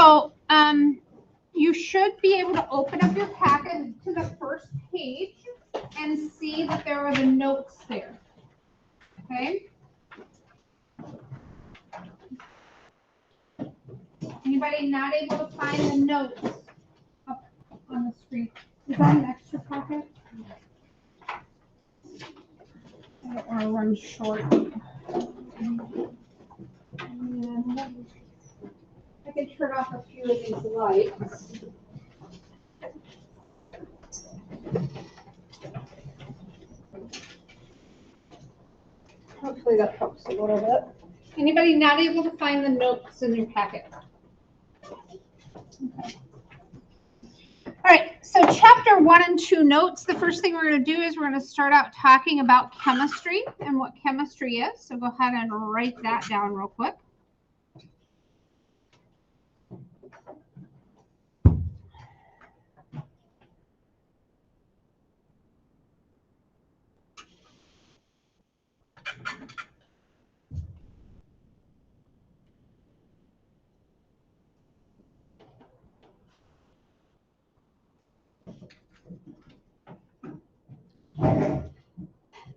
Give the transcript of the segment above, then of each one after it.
So you should be able to open up your packet to the first page and see that there are the notes there. Okay. Anybody not able to find the notes up on the screen? Is that an extra packet? I don't want to run short. And I can turn off a few of these lights. Hopefully that helps a little bit. Anybody not able to find the notes in your packet? Okay. All right, so chapter 1 and 2 notes. The first thing we're going to do is we're going to start out talking about chemistry and what chemistry is. So go ahead and write that down real quick.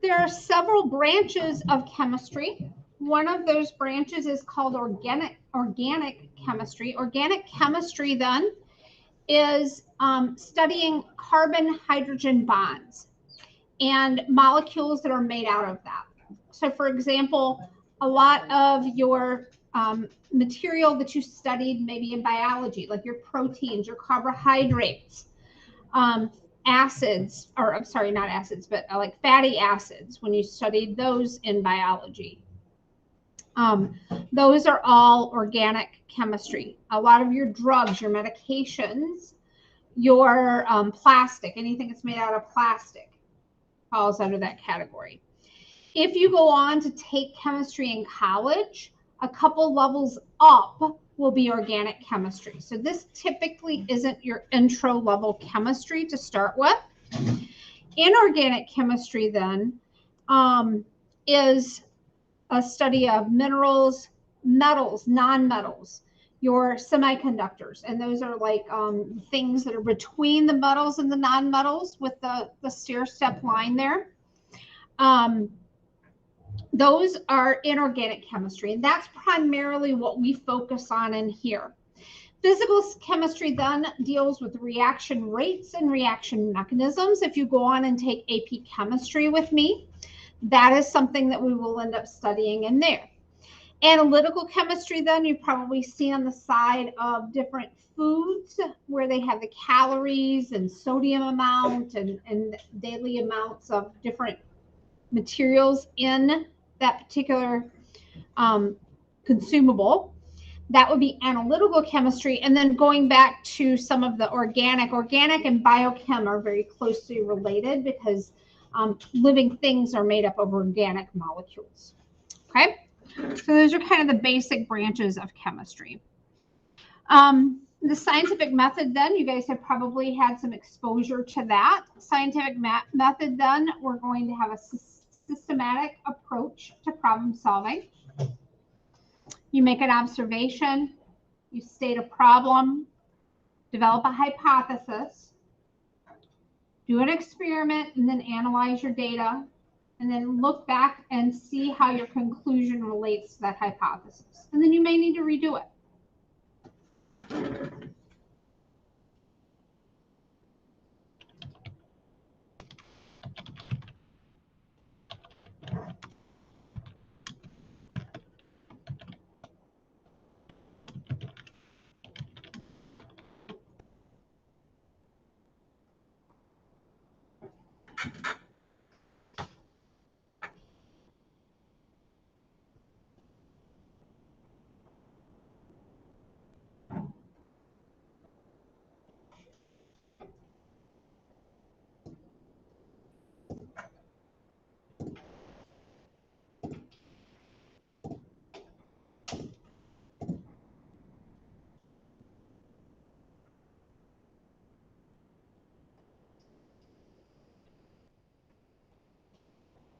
There are several branches of chemistry. One of those branches is called organic chemistry. Organic chemistry then is studying carbon-hydrogen bonds and molecules that are made out of that. So for example, a lot of your material that you studied maybe in biology, like your proteins, your carbohydrates, acids, or I'm sorry, not acids, but like fatty acids, when you studied those in biology. Those are all organic chemistry. A lot of your drugs, your medications, your plastic, anything that's made out of plastic falls under that category. If you go on to take chemistry in college, a couple levels up will be organic chemistry. So this typically isn't your intro level chemistry to start with. Inorganic chemistry then is a study of minerals, metals, nonmetals, your semiconductors, and those are like things that are between the metals and the nonmetals with the stair-step line there. Those are inorganic chemistry, and that's primarily what we focus on in here. Physical chemistry then deals with reaction rates and reaction mechanisms. If you go on and take AP chemistry with me, that is something that we will end up studying in there. Analytical chemistry then, you've probably seen on the side of different foods where they have the calories and sodium amount and daily amounts of different materials in that particular consumable. That would be analytical chemistry. And then going back to some of the organic and biochem are very closely related because living things are made up of organic molecules. Okay, so those are kind of the basic branches of chemistry. The scientific method then, you guys have probably had some exposure to that. Scientific method then, we're going to have a systematic approach to problem solving. You make an observation, you state a problem, develop a hypothesis, do an experiment, and then analyze your data, and then look back and see how your conclusion relates to that hypothesis. And then you may need to redo it.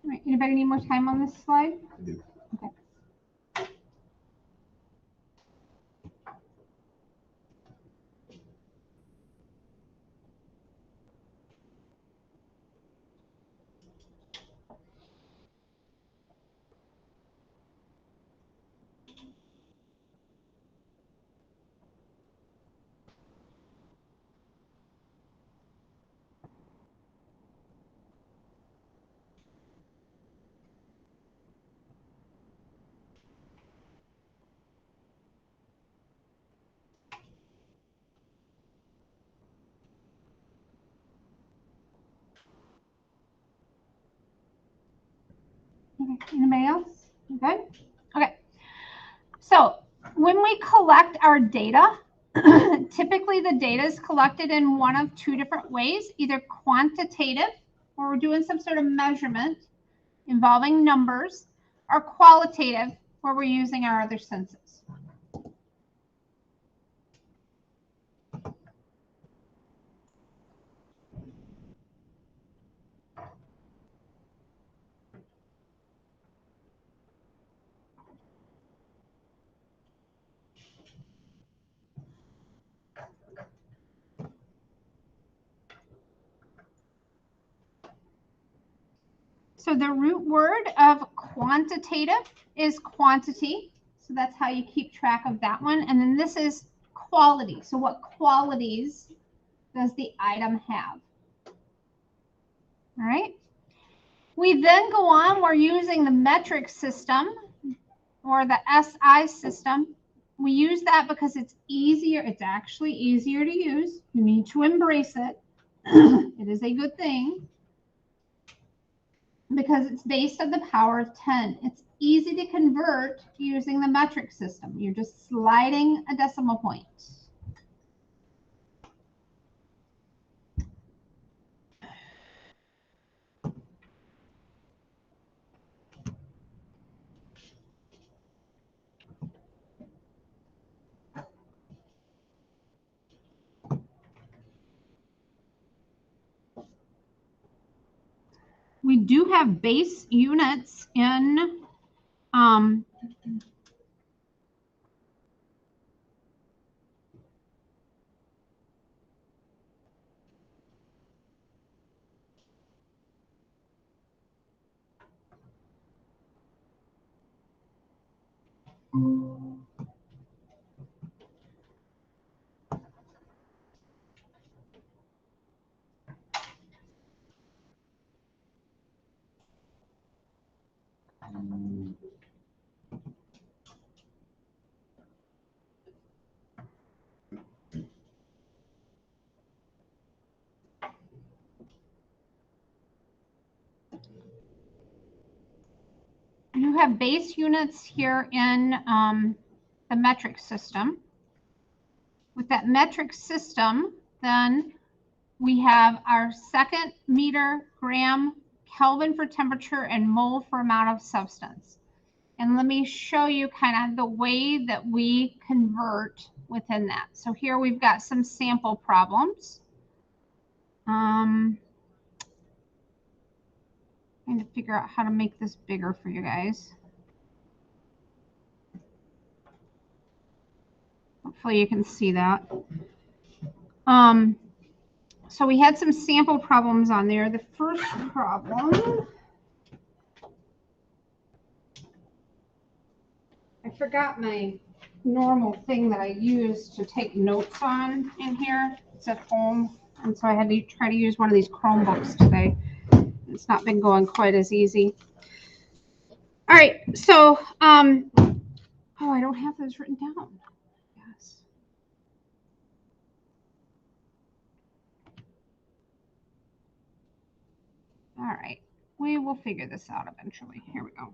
All right, anybody need more time on this slide? I do. Okay. Anybody else? Good? Okay. So when we collect our data, typically the data is collected in one of two different ways, either quantitative, where we're doing some sort of measurement involving numbers, or qualitative, where we're using our other senses. So the root word of quantitative is quantity. So that's how you keep track of that one. And then this is quality. So what qualities does the item have? All right. We then go on, we're using the metric system or the SI system. We use that because it's easier. It's actually easier to use. You need to embrace it. It is a good thing because it's based on the power of 10. It's easy to convert using the metric system. You're just sliding a decimal point. We do have base units in you have base units here in the metric system. With that metric system, then we have our second, meter, gram, Kelvin for temperature, and mole for amount of substance. And let me show you kind of the way that we convert within that. So here we've got some sample problems. Trying to figure out how to make this bigger for you guys. Hopefully you can see that. So we had some sample problems on there. The first problem, I forgot my normal thing that I use to take notes on in here. It's at home, and so I had to try to use one of these Chromebooks today. It's not been going quite as easy. All right, so oh, I don't have those written down. Yes. All right, we will figure this out eventually. Here we go.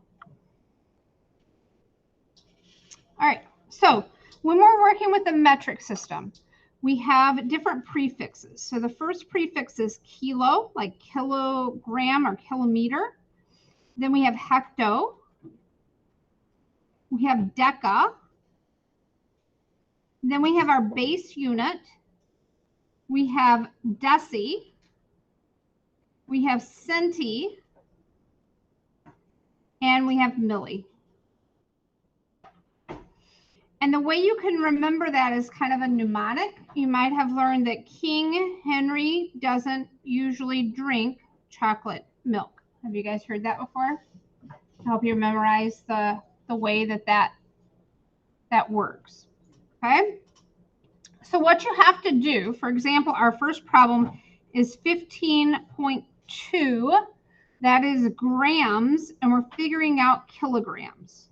All right, so when we're working with the metric system, we have different prefixes. So the first prefix is kilo, like kilogram or kilometer. Then we have hecto. We have deca. Then we have our base unit. We have deci. We have centi. And we have milli. And the way you can remember that is kind of a mnemonic. You might have learned that King Henry doesn't usually drink chocolate milk. Have you guys heard that before? To help you memorize the way that works. Okay. So what you have to do, for example, our first problem is 15.2. That is grams, and we're figuring out kilograms.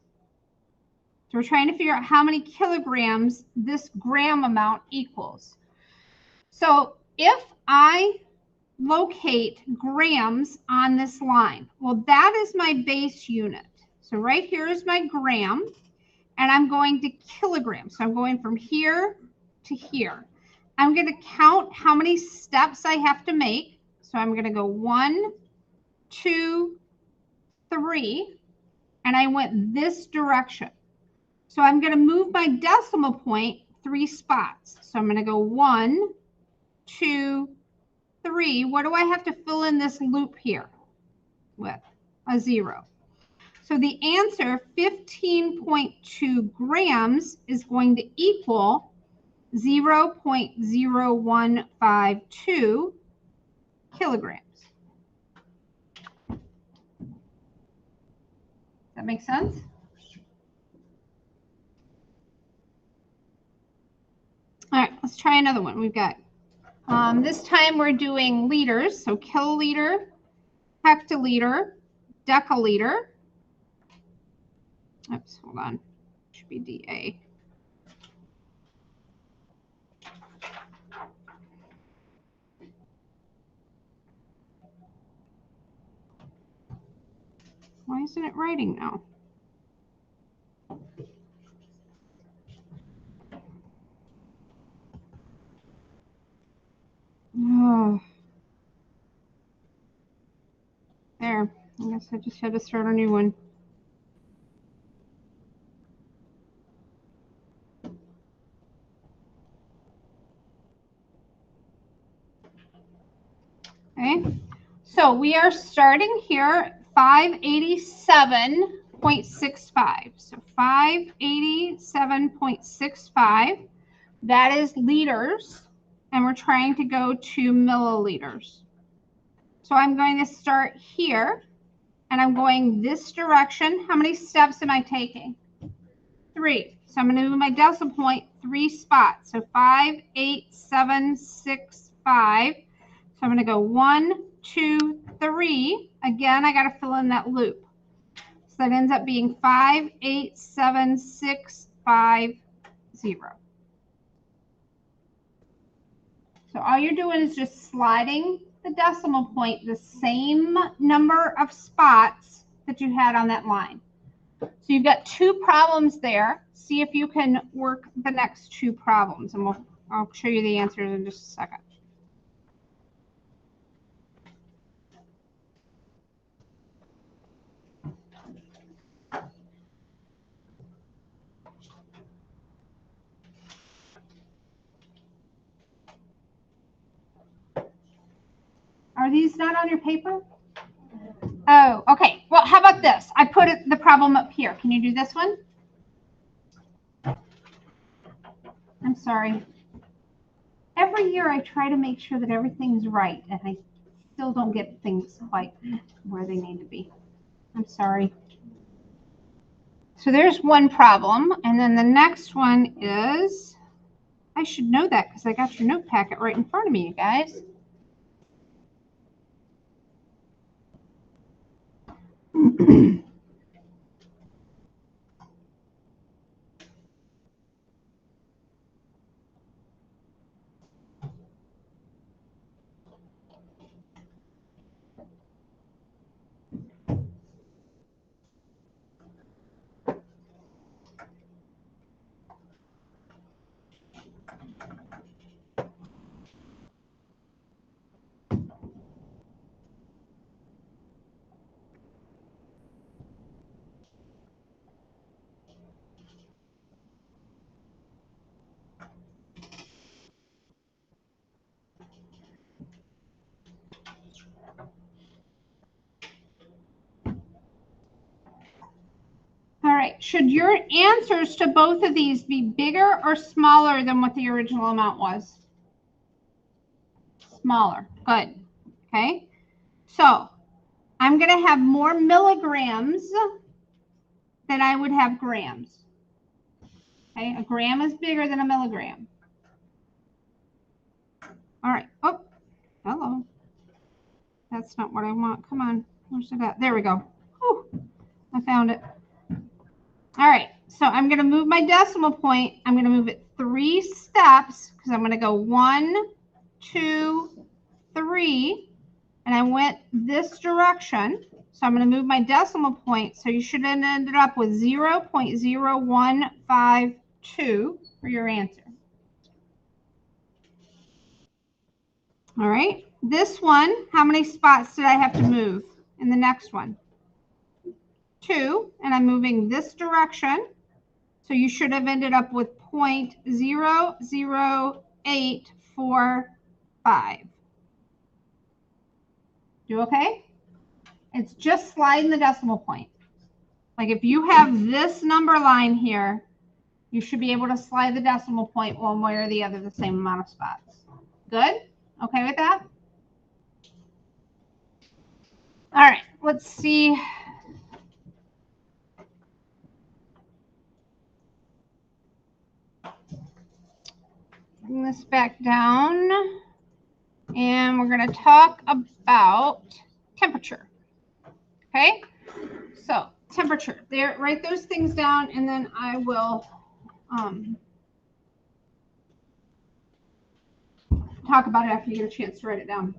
So we're trying to figure out how many kilograms this gram amount equals. So if I locate grams on this line? Well, that is my base unit. So right here is my gram, and I'm going to kilograms. So I'm going from here to here. I'm going to count how many steps I have to make. So I'm going to go 1, 2, 3, and I went this direction. So I'm going to move my decimal point 3 spots. So I'm going to go 1, 2, 3. What do I have to fill in this loop here with? A 0. So the answer, 15.2 grams, is going to equal 0.0152 kilograms. Does that make sense? All right, let's try another one. We've got, this time we're doing liters. So kiloliter, hectoliter, deciliter. Oops, hold on. Should be DA. Why isn't it writing now? Oh. There. I guess I just had to start a new one. Okay. So we are starting here at 587.65. So 587.65. That is liters. And we're trying to go to milliliters. So I'm going to start here. And I'm going this direction. How many steps am I taking? 3. So I'm going to move my decimal point 3 spots. So 58765. So I'm going to go 1, 2, 3. Again, I got to fill in that loop. So that ends up being 587,650. So all you're doing is just sliding the decimal point the same number of spots that you had on that line. So you've got 2 problems there. See if you can work the next 2 problems, and I'll show you the answers in just a second. Are these not on your paper? Oh, okay. Well, how about this? I put the problem up here. Can you do this one? I'm sorry. Every year I try to make sure that everything's right, and I still don't get things quite where they need to be. I'm sorry. So there's one problem, and then the next one is, I should know that because I got your note packet right in front of me, you guys. All right, should your answers to both of these be bigger or smaller than what the original amount was? Smaller, good, okay. So I'm gonna have more milligrams than I would have grams. Okay, a gram is bigger than a milligram. All right, oh, hello. That's not what I want, come on, where's it at? There we go, whew, I found it. All right, so I'm going to move my decimal point. I'm going to move it 3 steps because I'm going to go 1, 2, 3. and I went this direction, so I'm going to move my decimal point, so you should have ended up with 0.0152 for your answer. All right, this one, how many spots did I have to move in the next one? 2, and I'm moving this direction, so you should have ended up with 0.00845. You okay? It's just sliding the decimal point. Like if you have this number line here, you should be able to slide the decimal point one way or the other, the same amount of spots. Good? Okay with that? All right, let's see. Bring this back down. And we're going to talk about temperature. Okay? So, temperature. There, write those things down, and then I will talk about it after you get a chance to write it down.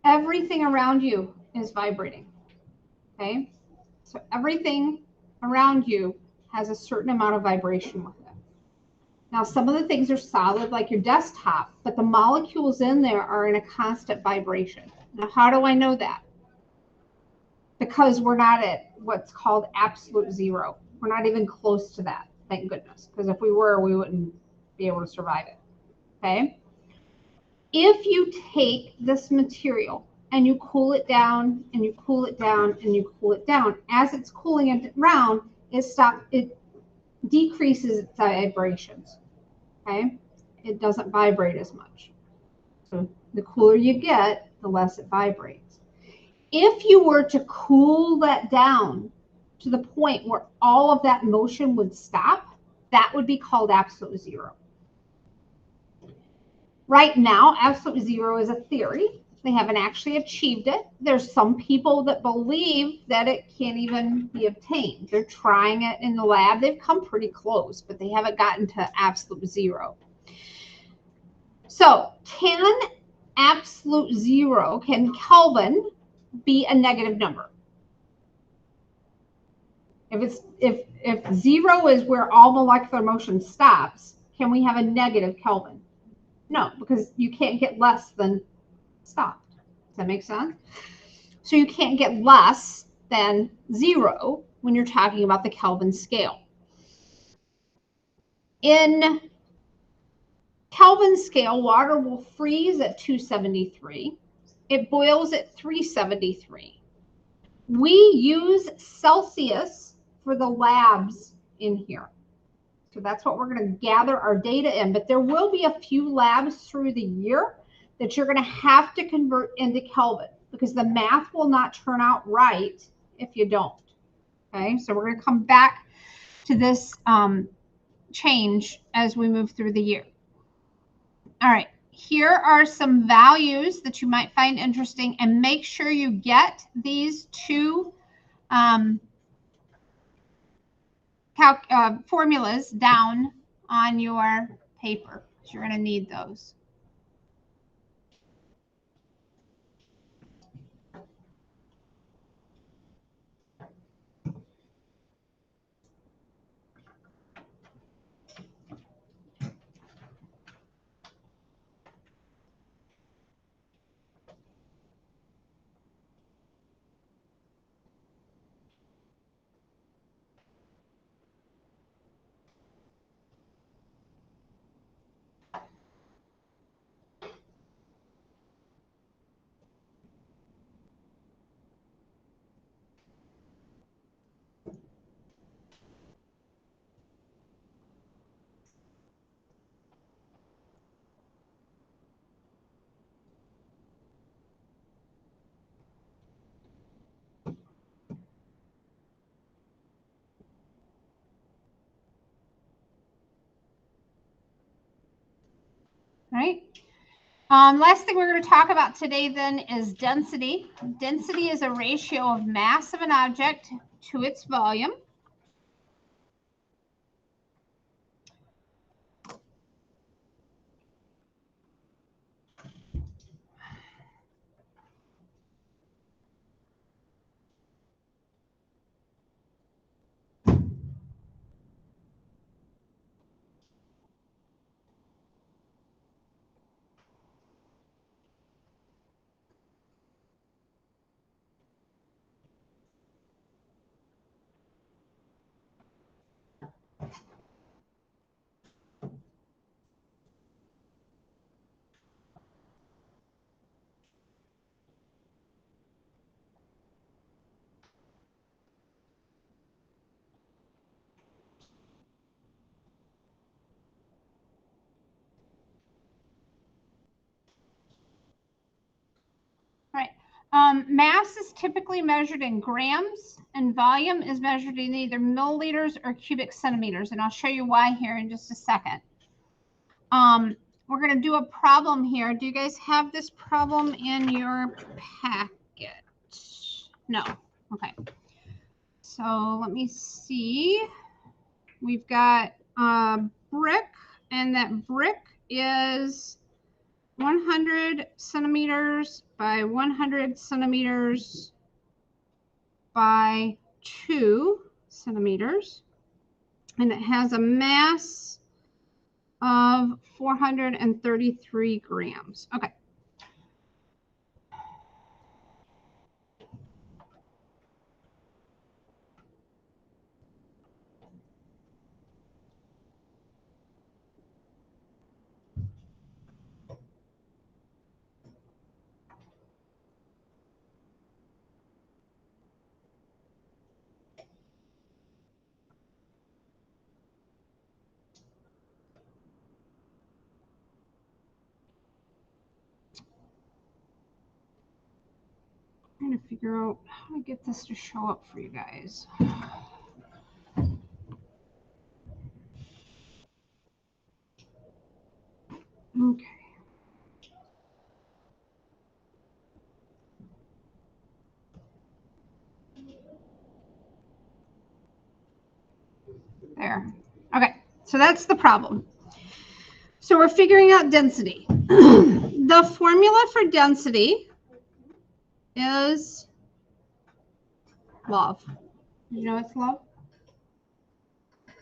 Everything around you is vibrating. Okay? So everything around you has a certain amount of vibration with it. Now, some of the things are solid, like your desktop, but the molecules in there are in a constant vibration. Now, how do I know that? Because we're not at what's called absolute zero. We're not even close to that, thank goodness. Because if we were, we wouldn't be able to survive it. Okay? If you take this material and you cool it down and you cool it down and you cool it down, as it's cooling it down, it decreases its vibrations. Okay? It doesn't vibrate as much. So the cooler you get, the less it vibrates. If you were to cool that down to the point where all of that motion would stop, that would be called absolute zero. Right now, absolute zero is a theory. They haven't actually achieved it. There's some people that believe that it can't even be obtained. They're trying it in the lab. They've come pretty close, but they haven't gotten to absolute zero. So can absolute zero, can Kelvin be a negative number? If zero is where all molecular motion stops, can we have a negative Kelvin? No, because you can't get less than stopped. Does that make sense? So you can't get less than zero when you're talking about the Kelvin scale. In Kelvin scale, water will freeze at 273. It boils at 373. We use Celsius for the labs in here. So that's what we're going to gather our data in. But there will be a few labs through the year that you're going to have to convert into Kelvin because the math will not turn out right if you don't. Okay, so we're going to come back to this change as we move through the year. All right, here are some values that you might find interesting, and make sure you get these two formulas down on your paper. You're going to need those. right? Last thing we're going to talk about today then is density. Density is a ratio of mass of an object to its volume. Right. Mass is typically measured in grams, and volume is measured in either milliliters or cubic centimeters. And I'll show you why here in just a second. We're going to do a problem here. Do you guys have this problem in your packet? No. Okay. So let me see. We've got a brick, and that brick is 100 centimeters by 100 centimeters by 2 centimeters. And it has a mass of 433 grams. Okay. I'm trying to figure out how to get this to show up for you guys. Okay. There. Okay, so that's the problem. So we're figuring out density. The formula for density is love. You know it's love?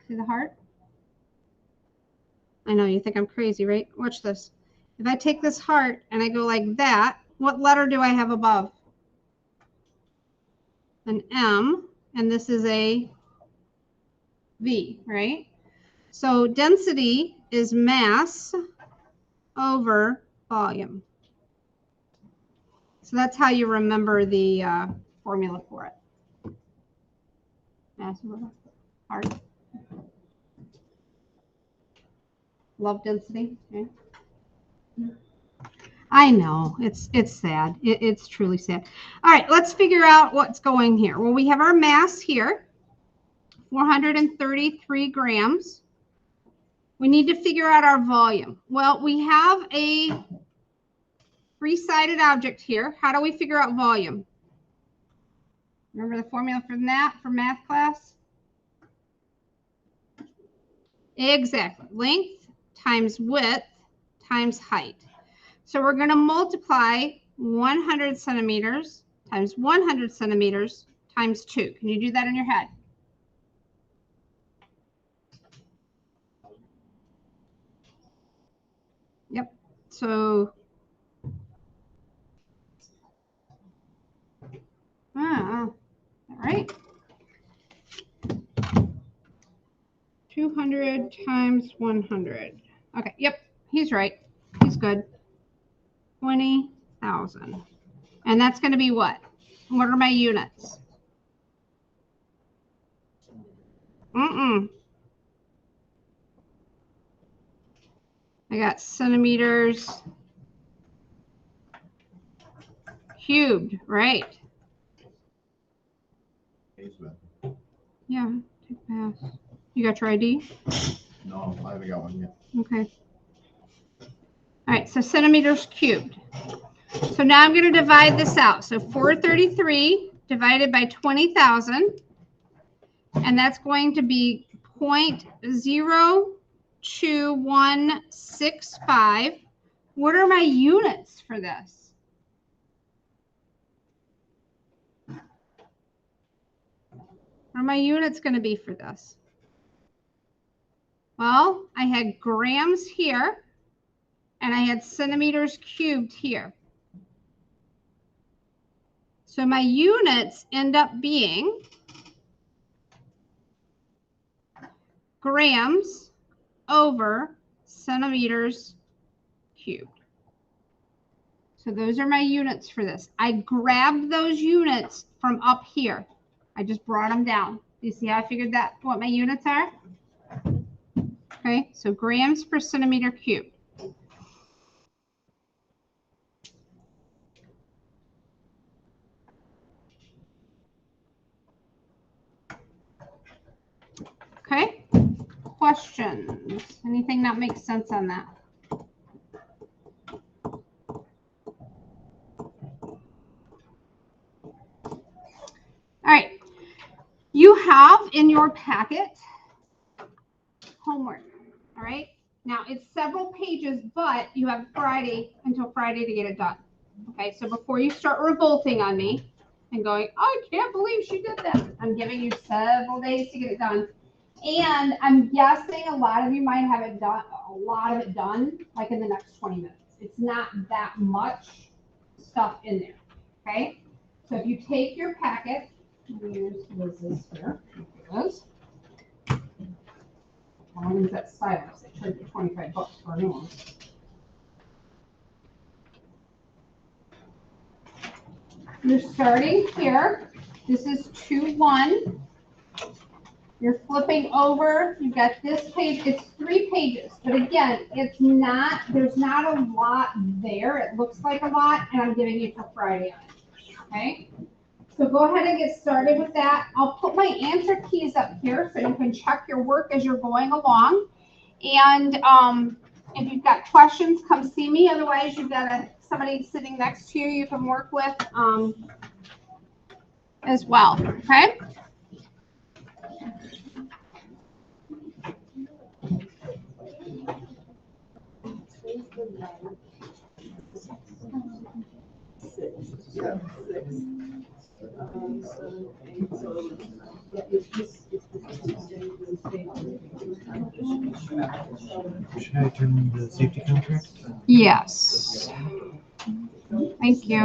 See the heart? I know, you think I'm crazy, right? Watch this. If I take this heart and I go like that, what letter do I have above? An M, and this is a V, right? So density is mass over volume. So that's how you remember the formula for it. Mass over heart. Love density. Okay. I know, it's sad. It's truly sad. All right, let's figure out what's going here. Well, we have our mass here, 433 grams. We need to figure out our volume. Well, we have a three-sided object here. How do we figure out volume? Remember the formula for that for math class? Exactly. Length times width times height. So we're going to multiply 100 centimeters times 100 centimeters times 2. Can you do that in your head? Yep. So, all right. 200 times 100. Okay. Yep. He's right. He's good. 20,000. And that's going to be what? What are my units? I got centimeters cubed, right? Yeah, take pass. You got your ID? No, I haven't got one yet. Okay. All right, so centimeters cubed. So now I'm going to divide this out. So 433 divided by 20,000, and that's going to be 0.02165. What are my units for this? What are my units going to be for this? Well, I had grams here, and I had centimeters cubed here. So my units end up being grams over centimeters cubed. So those are my units for this. I grabbed those units from up here. I just brought them down. Do you see how I figured that, what my units are? Okay, so grams per centimeter cubed. Okay, questions? Anything that makes sense on that? All right, you have in your packet homework. All right, now it's several pages, but you have Friday until Friday to get it done. Okay, so before you start revolting on me and going, I can't believe she did that, I'm giving you several days to get it done. And I'm guessing a lot of you might have it done, a lot of it done, like in the next 20 minutes. It's not that much stuff in there. Okay, so if you take your packet, use Liz's here. Liz. I want to use that stylus. They charge you $25 for a new one. You're starting here. This is 2-1. You're flipping over. You've got this page. It's 3 pages. But again, it's not, there's not a lot there. It looks like a lot, and I'm giving you for Friday on it. Okay? So go ahead and get started with that. I'll put my answer keys up here so you can check your work as you're going along. And if you've got questions, come see me. Otherwise, you've got somebody sitting next to you you can work with as well. Okay? Should I turn in the safety contract? Yes. Thank you.